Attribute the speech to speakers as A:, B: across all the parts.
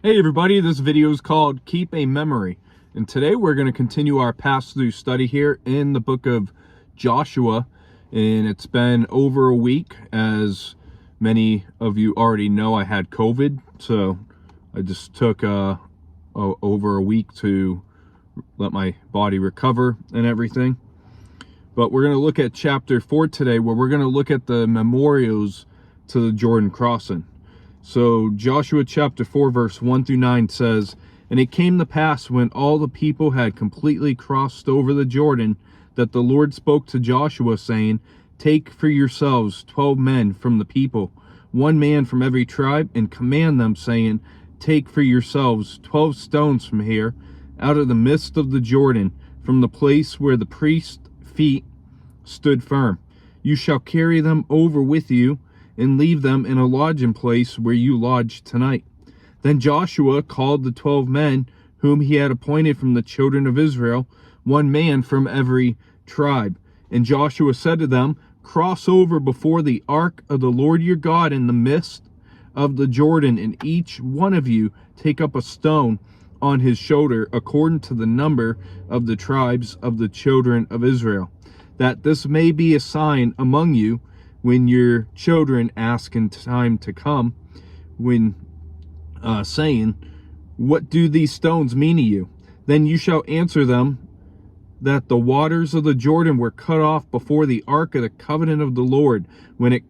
A: Hey everybody, this video is called Keep a Memory, and today we're going to continue our pass-through study here in the book of Joshua, and it's been over a week. As many of you already know, I had COVID, so I just took over a week to let my body recover and everything. But we're going to look at chapter 4 today, where we're going to look at the memorials to the Jordan crossing. So Joshua chapter 4 verse 1 through 9 says, "And it came to pass, when all the people had completely crossed over the Jordan, that the Lord spoke to Joshua, saying, Take for yourselves 12 men from the people, 1 man from every tribe, and command them, saying, Take for yourselves 12 stones from here, out of the midst of the Jordan, from the place where the priest's feet stood firm. You shall carry them over with you, and leave them in a lodging place where you lodge tonight." Then Joshua called the 12 men whom he had appointed from the children of Israel, 1 man from every tribe. And Joshua said to them, "Cross over before the ark of the Lord your God in the midst of the Jordan, and each one of you take up a stone on his shoulder, according to the number of the tribes of the children of Israel, that this may be a sign among you when your children ask in time to come, when saying, What do these stones mean to you? Then you shall answer them, that the waters of the Jordan were cut off before the ark of the covenant of the Lord. When it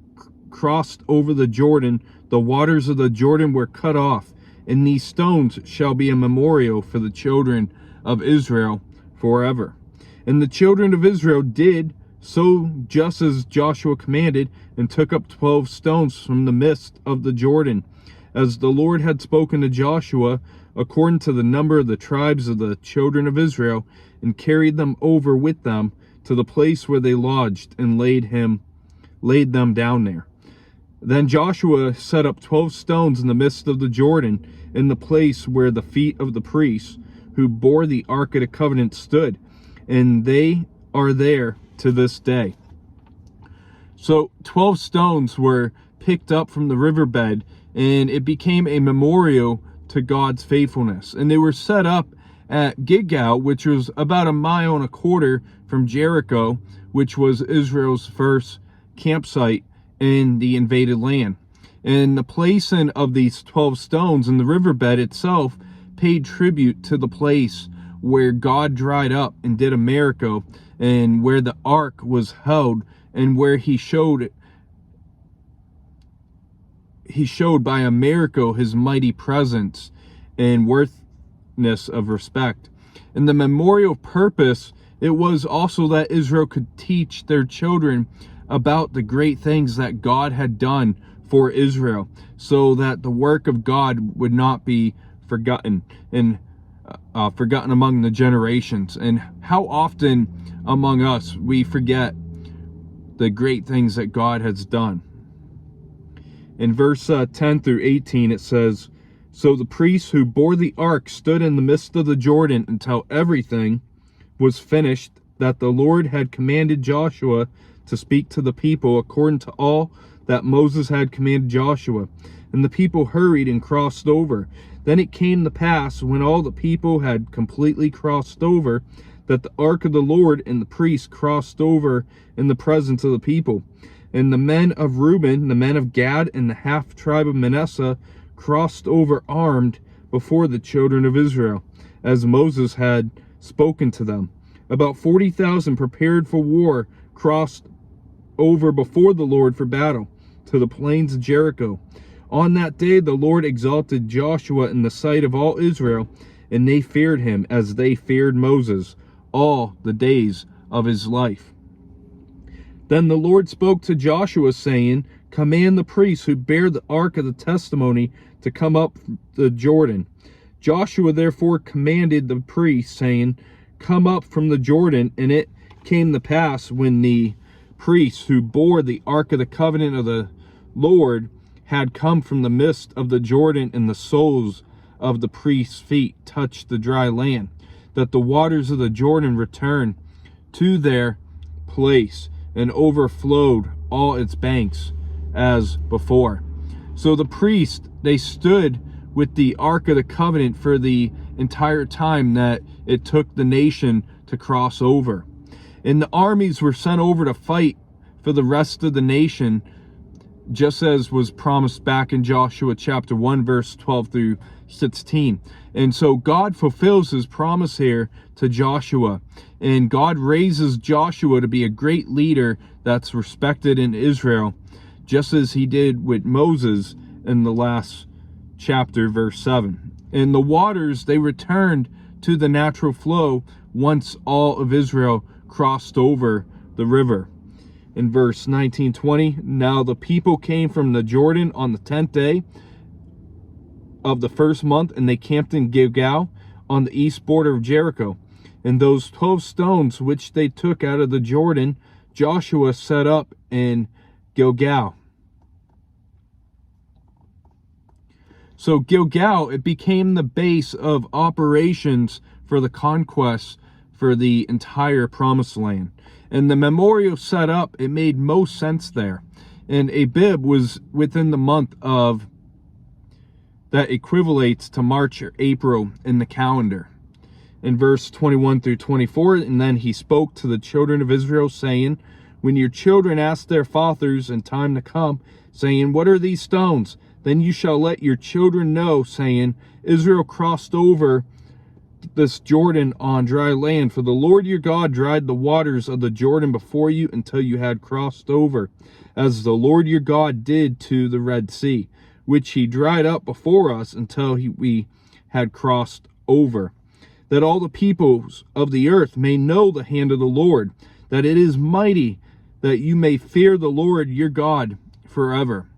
A: crossed over the Jordan, the waters of the Jordan were cut off, and these stones shall be a memorial for the children of Israel forever." And the children of Israel did so, just as Joshua commanded, and took up 12 stones from the midst of the Jordan, as the Lord had spoken to Joshua, according to the number of the tribes of the children of Israel, and carried them over with them to the place where they lodged, and laid them down there. Then Joshua set up 12 stones in the midst of the Jordan, in the place where the feet of the priests who bore the ark of the covenant stood, and they are there to this day. So 12 stones were picked up from the riverbed, and it became a memorial to God's faithfulness. And they were set up at Gilgal, which was about 1.25 miles from Jericho, which was Israel's first campsite in the invaded land. And the placing of these 12 stones in the riverbed itself paid tribute to the place where God dried up and did a miracle, and where the ark was held, and where he showed by a miracle his mighty presence and worthiness of respect. And the memorial purpose, it was also that Israel could teach their children about the great things that God had done for Israel, so that the work of God would not be forgotten and forgotten among the generations. And how often among us we forget the great things that God has done. In verse 10 through 18 it says, "So the priests who bore the ark stood in the midst of the Jordan until everything was finished that the Lord had commanded Joshua to speak to the people, according to all that Moses had commanded Joshua. And the people hurried and crossed over. Then it came to pass, when all the people had completely crossed over, that the ark of the Lord and the priests crossed over in the presence of the people. And the men of Reuben, the men of Gad, and the half tribe of Manasseh crossed over armed before the children of Israel, as Moses had spoken to them. About 40,000 prepared for war crossed over before the Lord for battle, to the plains of Jericho. On that day the Lord exalted Joshua in the sight of all Israel, and they feared him as they feared Moses all the days of his life. Then the Lord spoke to Joshua, saying, Command the priests who bear the ark of the testimony to come up the Jordan. Joshua therefore commanded the priests, saying, Come up from the Jordan. And it came to pass, when the priests who bore the ark of the covenant of the Lord had come from the midst of the Jordan, and the soles of the priests' feet touched the dry land, that the waters of the Jordan returned to their place, and overflowed all its banks as before. So the priests, they stood with the Ark of the Covenant for the entire time that it took the nation to cross over. And the armies were sent over to fight for the rest of the nation, just as was promised back in Joshua chapter 1, verse 12 through 16. And so God fulfills his promise here to Joshua. And God raises Joshua to be a great leader that's respected in Israel, just as he did with Moses in the last chapter, verse 7. And the waters, they returned to the natural flow once all of Israel crossed over the river. In verse 19-20, now the people came from the Jordan on the 10th day of the first month, and they camped in Gilgal on the east border of Jericho. And those 12 stones which they took out of the Jordan, Joshua set up in Gilgal. So Gilgal, it became the base of operations for the conquest for the entire promised land. And the memorial set up, it made most sense there. And Abib was within the month of, that equivalates to March or April in the calendar. In verse 21 through 24, and then he spoke to the children of Israel, saying, when your children ask their fathers in time to come, saying, what are these stones? Then you shall let your children know, saying, Israel crossed over this Jordan on dry land, for the Lord your God dried the waters of the Jordan before you until you had crossed over, as the Lord your God did to the Red Sea, which he dried up before us until we had crossed over, that all the peoples of the earth may know the hand of the Lord, that it is mighty, that you may fear the Lord your God forever.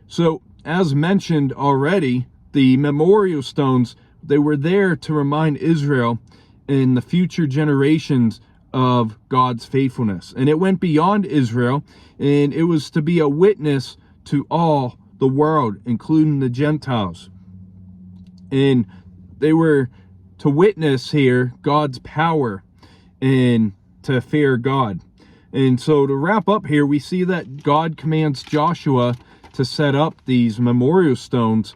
A: So, as mentioned already, the memorial stones, they were there to remind Israel and the future generations of God's faithfulness. And it went beyond Israel, and it was to be a witness to all the world, including the Gentiles. And they were to witness here God's power and to fear God. And so to wrap up here, we see that God commands Joshua to set up these memorial stones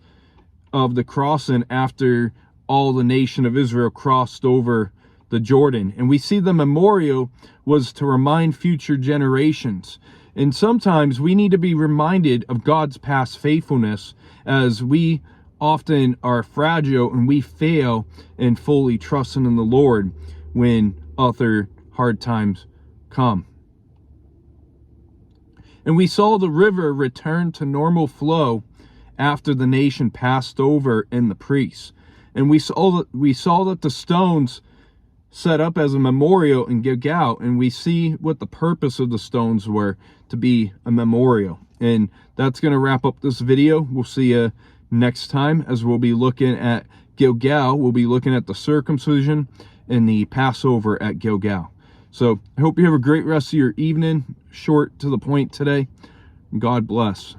A: of the crossing after all the nation of Israel crossed over the Jordan. And we see the memorial was to remind future generations. And sometimes we need to be reminded of God's past faithfulness, as we often are fragile and we fail in fully trusting in the Lord when other hard times come. And we saw the river return to normal flow after the nation passed over in the priests. And we saw that the stones set up as a memorial in Gilgal, and we see what the purpose of the stones were, to be a memorial. And that's going to wrap up this video. We'll see you next time, as we'll be looking at Gilgal. We'll be looking at the circumcision and the Passover at Gilgal. So I hope you have a great rest of your evening. Short to the point today. God bless.